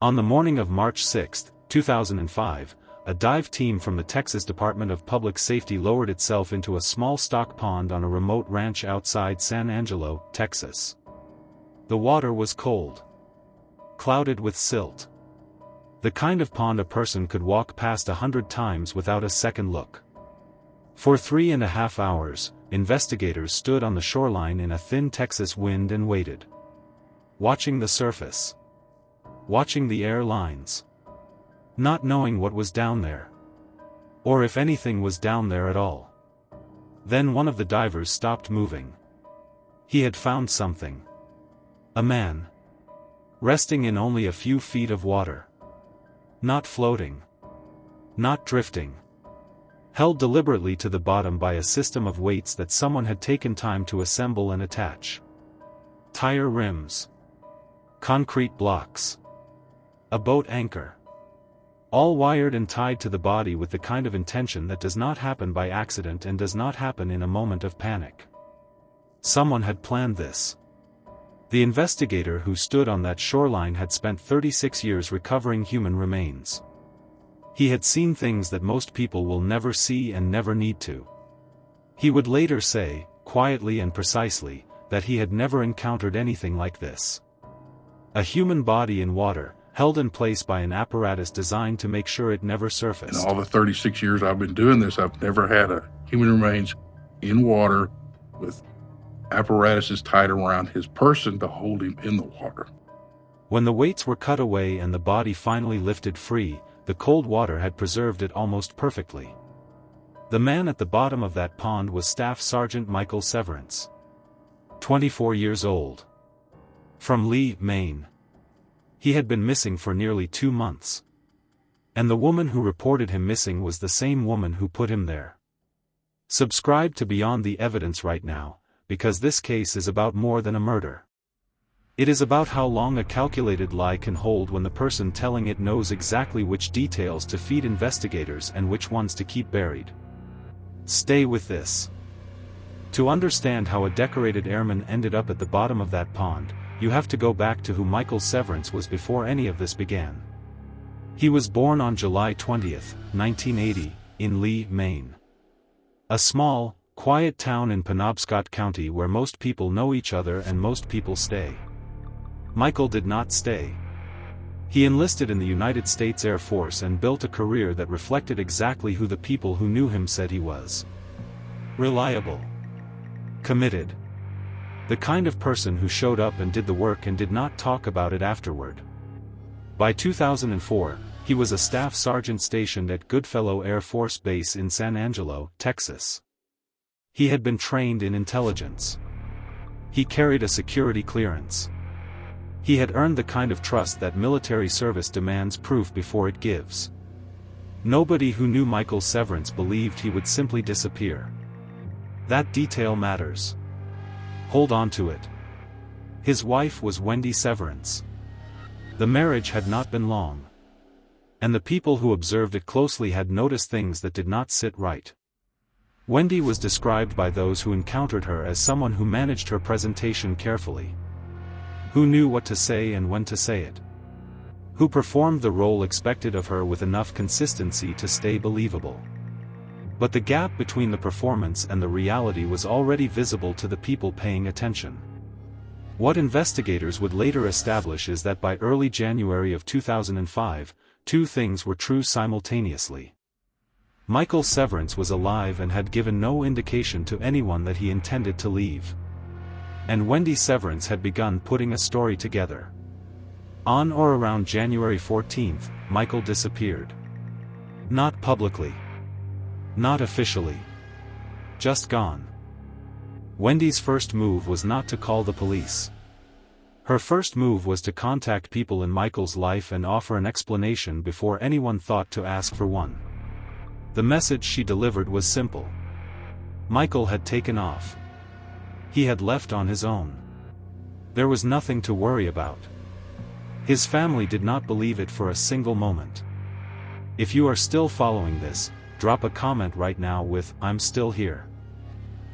On the morning of March 6, 2005, a dive team from the Texas Department of Public Safety lowered itself into a small stock pond on a remote ranch outside San Angelo, Texas. The water was cold, clouded with silt. The kind of pond a person could walk past 100 times without a second look. For 3.5 hours, investigators stood on the shoreline in a thin Texas wind and waited. Watching the surface. Watching the air lines. Not knowing what was down there. Or if anything was down there at all. Then one of the divers stopped moving. He had found something. A man. Resting in only a few feet of water. Not floating. Not drifting. Held deliberately to the bottom by a system of weights that someone had taken time to assemble and attach. Tire rims. Concrete blocks. A boat anchor. All wired and tied to the body with the kind of intention that does not happen by accident and does not happen in a moment of panic. Someone had planned this. The investigator who stood on that shoreline had spent 36 years recovering human remains. He had seen things that most people will never see and never need to. He would later say, quietly and precisely, that he had never encountered anything like this. A human body in water, held in place by an apparatus designed to make sure it never surfaced. In all the 36 years I've been doing this, I've never had a human remains in water with apparatuses tied around his person to hold him in the water. When the weights were cut away and the body finally lifted free, the cold water had preserved it almost perfectly. The man at the bottom of that pond was Staff Sergeant Michael Severance. 24 years old. From Lee, Maine. He had been missing for nearly 2 months. And the woman who reported him missing was the same woman who put him there. Subscribe to Beyond the Evidence right now, because this case is about more than a murder. It is about how long a calculated lie can hold when the person telling it knows exactly which details to feed investigators and which ones to keep buried. Stay with this. To understand how a decorated airman ended up at the bottom of that pond, you have to go back to who Michael Severance was before any of this began. He was born on July 20, 1980, in Lee, Maine. A small, quiet town in Penobscot County where most people know each other and most people stay. Michael did not stay. He enlisted in the United States Air Force and built a career that reflected exactly who the people who knew him said he was. Reliable. Committed. The kind of person who showed up and did the work and did not talk about it afterward. By 2004, he was a staff sergeant stationed at Goodfellow Air Force Base in San Angelo, Texas. He had been trained in intelligence. He carried a security clearance. He had earned the kind of trust that military service demands proof before it gives. Nobody who knew Michael Severance believed he would simply disappear. That detail matters. Hold on to it. His wife was Wendy Severance. The marriage had not been long. And the people who observed it closely had noticed things that did not sit right. Wendy was described by those who encountered her as someone who managed her presentation carefully. Who knew what to say and when to say it. Who performed the role expected of her with enough consistency to stay believable. But the gap between the performance and the reality was already visible to the people paying attention. What investigators would later establish is that by early January of 2005, two things were true simultaneously. Michael Severance was alive and had given no indication to anyone that he intended to leave. And Wendy Severance had begun putting a story together. On or around January 14, Michael disappeared. Not publicly. Not officially. Just gone. Wendy's first move was not to call the police. Her first move was to contact people in Michael's life and offer an explanation before anyone thought to ask for one. The message she delivered was simple. Michael had taken off. He had left on his own. There was nothing to worry about. His family did not believe it for a single moment. If you are still following this, drop a comment right now with, "I'm still here."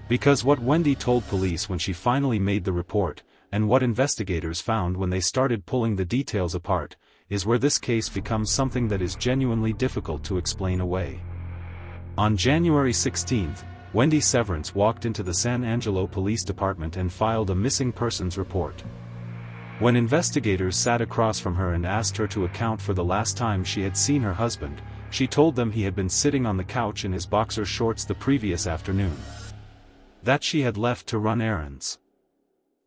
Because what Wendy told police when she finally made the report, and what investigators found when they started pulling the details apart, is where this case becomes something that is genuinely difficult to explain away. On January 16, Wendy Severance walked into the San Angelo Police Department and filed a missing persons report. When investigators sat across from her and asked her to account for the last time she had seen her husband, she told them he had been sitting on the couch in his boxer shorts the previous afternoon. That she had left to run errands.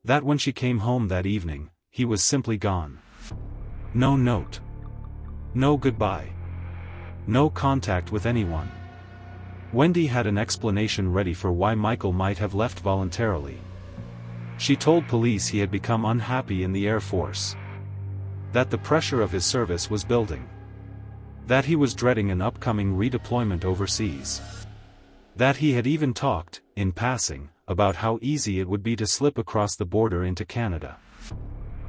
That when she came home that evening, he was simply gone. No note. No goodbye. No contact with anyone. Wendy had an explanation ready for why Michael might have left voluntarily. She told police he had become unhappy in the Air Force. That the pressure of his service was building. That he was dreading an upcoming redeployment overseas. That he had even talked, in passing, about how easy it would be to slip across the border into Canada.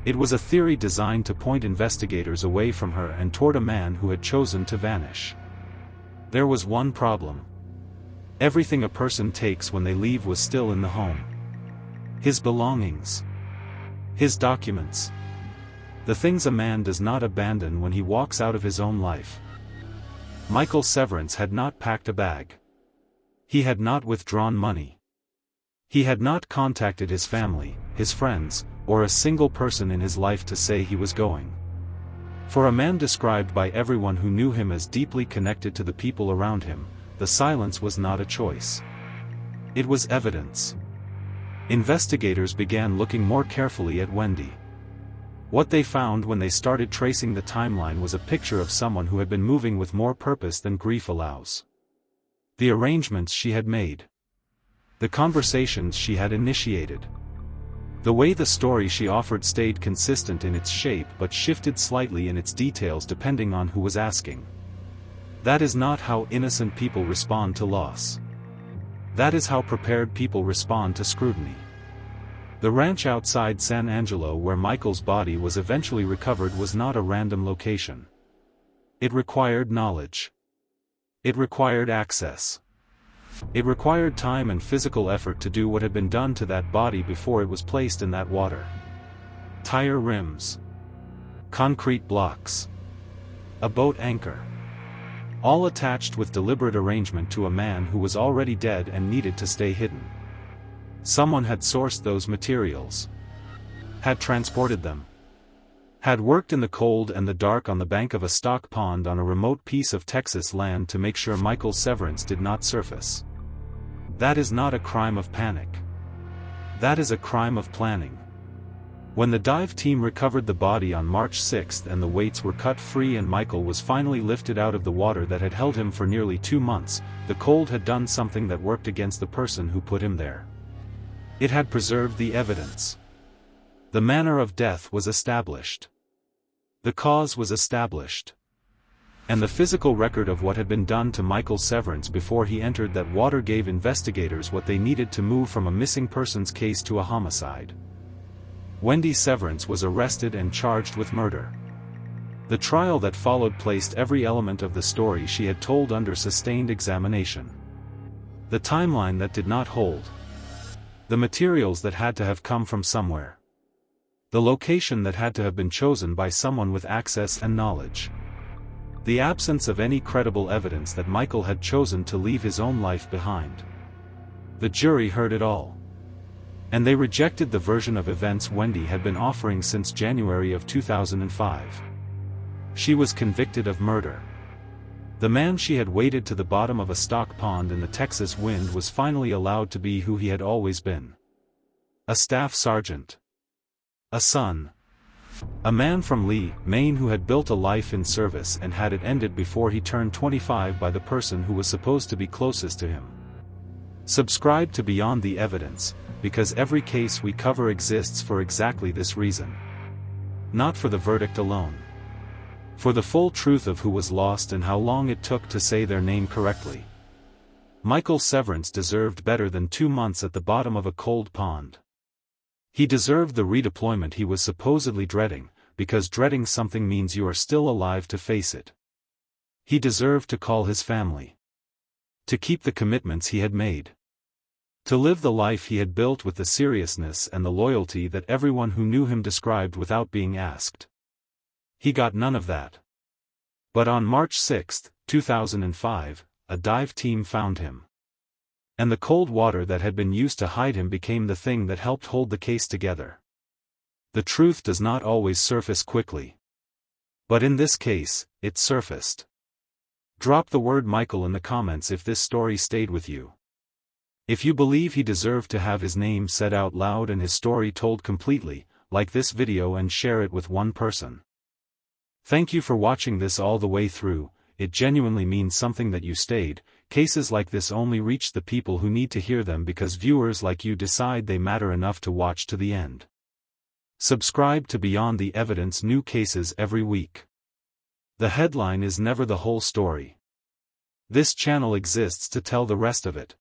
It was a theory designed to point investigators away from her and toward a man who had chosen to vanish. There was one problem. Everything a person takes when they leave was still in the home. His belongings. His documents. The things a man does not abandon when he walks out of his own life. Michael Severance had not packed a bag. He had not withdrawn money. He had not contacted his family, his friends, or a single person in his life to say he was going. For a man described by everyone who knew him as deeply connected to the people around him, the silence was not a choice. It was evidence. Investigators began looking more carefully at Wendy. What they found when they started tracing the timeline was a picture of someone who had been moving with more purpose than grief allows. The arrangements she had made. The conversations she had initiated. The way the story she offered stayed consistent in its shape but shifted slightly in its details depending on who was asking. That is not how innocent people respond to loss. That is how prepared people respond to scrutiny. The ranch outside San Angelo where Michael's body was eventually recovered was not a random location. It required knowledge. It required access. It required time and physical effort to do what had been done to that body before it was placed in that water. Tire rims. Concrete blocks. A boat anchor. All attached with deliberate arrangement to a man who was already dead and needed to stay hidden. Someone had sourced those materials. Had transported them. Had worked in the cold and the dark on the bank of a stock pond on a remote piece of Texas land to make sure Michael Severance did not surface. That is not a crime of panic. That is a crime of planning. When the dive team recovered the body on March 6 and the weights were cut free and Michael was finally lifted out of the water that had held him for nearly 2 months, the cold had done something that worked against the person who put him there. It had preserved the evidence. The manner of death was established. The cause was established. And the physical record of what had been done to Michael Severance before he entered that water gave investigators what they needed to move from a missing persons case to a homicide. Wendy Severance was arrested and charged with murder. The trial that followed placed every element of the story she had told under sustained examination. The timeline that did not hold. The materials that had to have come from somewhere. The location that had to have been chosen by someone with access and knowledge. The absence of any credible evidence that Michael had chosen to leave his own life behind. The jury heard it all. And they rejected the version of events Wendy had been offering since January of 2005. She was convicted of murder. The man she had waded to the bottom of a stock pond in the Texas wind was finally allowed to be who he had always been. A staff sergeant. A son. A man from Lee, Maine who had built a life in service and had it ended before he turned 25 by the person who was supposed to be closest to him. Subscribe to Beyond the Evidence, because every case we cover exists for exactly this reason. Not for the verdict alone. For the full truth of who was lost and how long it took to say their name correctly. Michael Severance deserved better than 2 months at the bottom of a cold pond. He deserved the redeployment he was supposedly dreading, because dreading something means you are still alive to face it. He deserved to call his family. To keep the commitments he had made. To live the life he had built with the seriousness and the loyalty that everyone who knew him described without being asked. He got none of that. But on March 6, 2005, a dive team found him. And the cold water that had been used to hide him became the thing that helped hold the case together. The truth does not always surface quickly. But in this case, it surfaced. Drop the word Michael in the comments if this story stayed with you. If you believe he deserved to have his name said out loud and his story told completely, like this video and share it with one person. Thank you for watching this all the way through. It genuinely means something that you stayed. Cases like this only reach the people who need to hear them because viewers like you decide they matter enough to watch to the end. Subscribe to Beyond the Evidence, new cases every week. The headline is never the whole story. This channel exists to tell the rest of it.